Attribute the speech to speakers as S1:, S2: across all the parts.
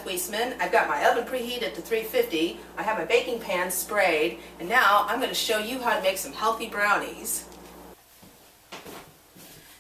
S1: Weisman. I've got my oven preheated to 350. I have my baking pan sprayed, and now I'm going to show you how to make some healthy brownies.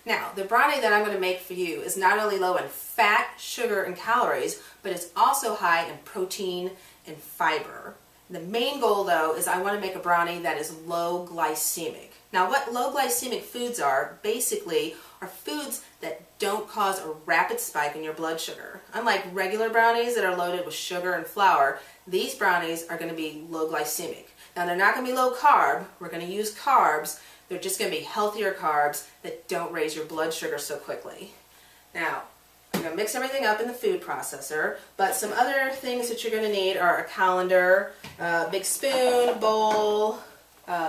S1: Now, the brownie that I'm going to make for you is not only low in fat, sugar, and calories, but it's also high in protein and fiber. The main goal, though, is I want to make a brownie that is low glycemic. Now, what low glycemic foods are, basically, are foods that don't cause a rapid spike in your blood sugar. Unlike regular brownies that are loaded with sugar and flour, these brownies are going to be low glycemic. Now, they're not going to be low carb. We're going to use carbs. They're just going to be healthier carbs that don't raise your blood sugar so quickly. Now, I'm going to mix everything up in the food processor, but some other things that you're going to need are a colander, a big spoon, bowl,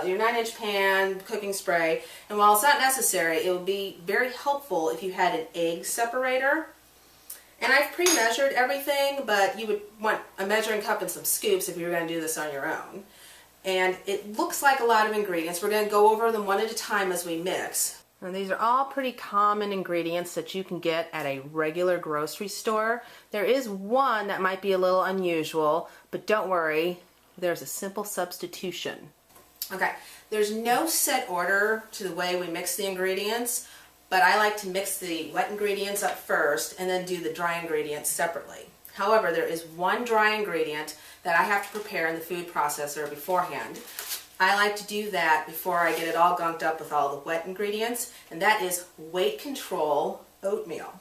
S1: your 9-inch pan, cooking spray, and while it's not necessary, it would be very helpful if you had an egg separator. And I've pre-measured everything, but you would want a measuring cup and some scoops if you were going to do this on your own. And it looks like a lot of ingredients. We're going to go over them one at a time as we mix. And these are all pretty common ingredients that you can get at a regular grocery store. There is one that might be a little unusual, but don't worry, there's a simple substitution. Okay, there's no set order to the way we mix the ingredients, but I like to mix the wet ingredients up first and then do the dry ingredients separately. However, there is one dry ingredient that I have to prepare in the food processor beforehand. I like to do that before I get it all gunked up with all the wet ingredients, and that is weight control oatmeal.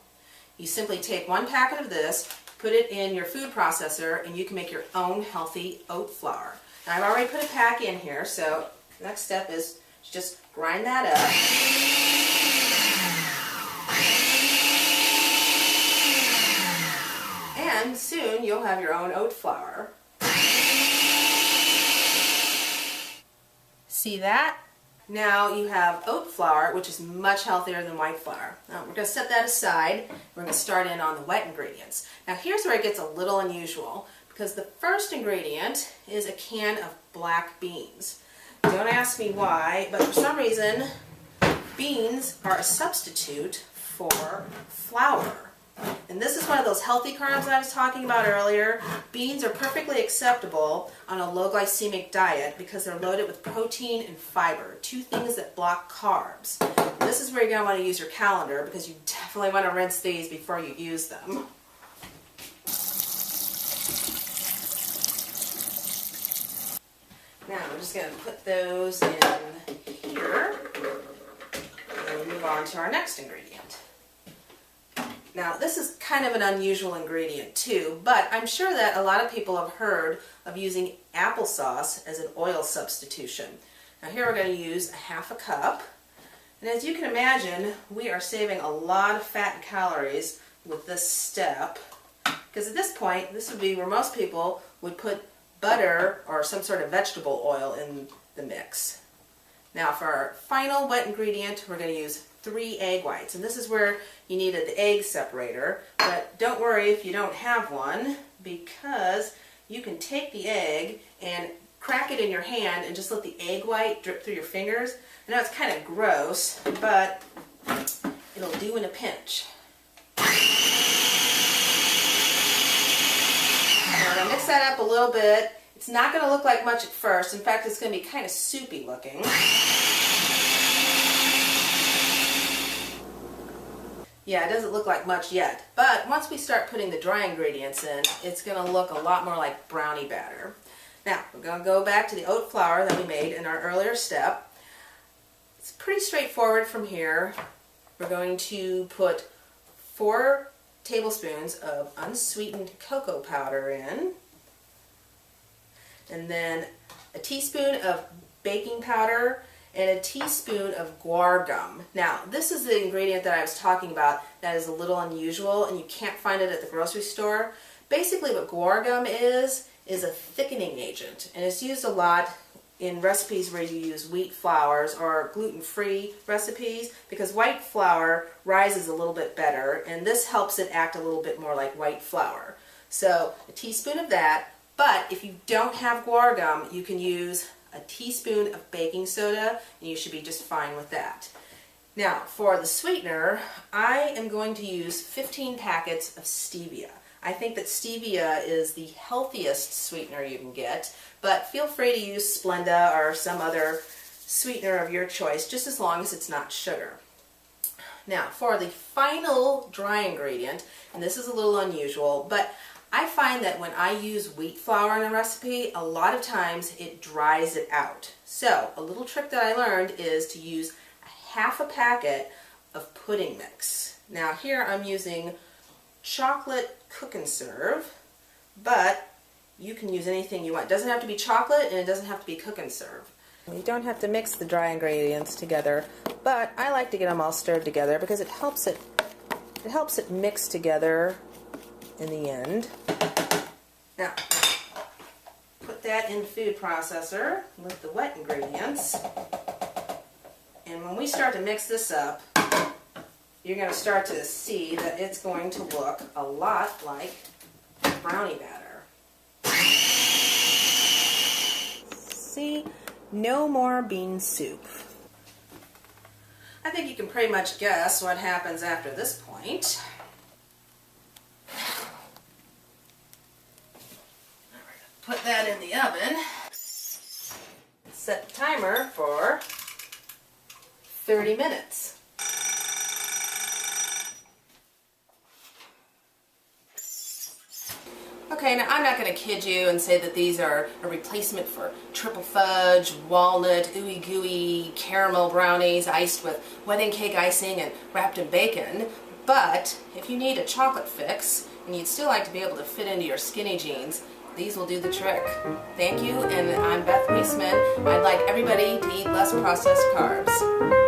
S1: You simply take 1 packet of this, put it in your food processor, and you can make your own healthy oat flour. Now, I've already put a pack in here, so the next step is to just grind that up. And soon you'll have your own oat flour. See that? Now you have oat flour, which is much healthier than white flour. Now we're going to set that aside. We're going to start in on the wet ingredients. Now here's where it gets a little unusual, because the first ingredient is a can of black beans. Don't ask me why, but for some reason beans are a substitute for flour. And this is one of those healthy carbs I was talking about earlier. Beans are perfectly acceptable on a low glycemic diet because they're loaded with protein and fiber, 2 things that block carbs. And this is where you're going to want to use your colander because you definitely want to rinse these before you use them. Now I'm just going to put those in here and move on to our next ingredient. Now, this is kind of an unusual ingredient too, but I'm sure that a lot of people have heard of using applesauce as an oil substitution. Now here we're going to use a 1/2 cup, and as you can imagine, we are saving a lot of fat and calories with this step, because at this point, this would be where most people would put butter or some sort of vegetable oil in the mix. Now for our final wet ingredient, we're going to use 3 egg whites, and this is where you needed the egg separator, but don't worry if you don't have one, because you can take the egg and crack it in your hand and just let the egg white drip through your fingers. I know it's kind of gross, but it'll do in a pinch. Now we're going to mix that up a little bit. It's not going to look like much at first. In fact, it's going to be kind of soupy looking. Yeah, it doesn't look like much yet, but once we start putting the dry ingredients in, it's going to look a lot more like brownie batter. Now, we're going to go back to the oat flour that we made in our earlier step. It's pretty straightforward from here. We're going to put 4 tablespoons of unsweetened cocoa powder in, and then a teaspoon of baking powder, and a teaspoon of guar gum. Now, this is the ingredient that I was talking about that is a little unusual and you can't find it at the grocery store. Basically what guar gum is a thickening agent, and it's used a lot in recipes where you use wheat flours or gluten-free recipes, because white flour rises a little bit better and this helps it act a little bit more like white flour. So a teaspoon of that, but if you don't have guar gum, you can use a teaspoon of baking soda, and you should be just fine with that. Now, for the sweetener, I am going to use 15 packets of stevia. I think that stevia is the healthiest sweetener you can get, but feel free to use Splenda or some other sweetener of your choice, just as long as it's not sugar. Now, for the final dry ingredient, and this is a little unusual, but I find that when I use wheat flour in a recipe, a lot of times it dries it out. So, a little trick that I learned is to use half a packet of pudding mix. Now here I'm using chocolate cook and serve, but you can use anything you want. It doesn't have to be chocolate and it doesn't have to be cook and serve. You don't have to mix the dry ingredients together, but I like to get them all stirred together because it helps it mix together in the end. Now, put that in the food processor with the wet ingredients. And when we start to mix this up, you're going to start to see that it's going to look a lot like brownie batter. See? No more bean soup. I think you can pretty much guess what happens after this point. Put that in the oven. Set the timer for 30 minutes. Okay, now I'm not going to kid you and say that these are a replacement for triple fudge, walnut, ooey gooey caramel brownies iced with wedding cake icing and wrapped in bacon, but if you need a chocolate fix and you'd still like to be able to fit into your skinny jeans, these will do the trick. Thank you, and I'm Beth Weisman. I'd like everybody to eat less processed carbs.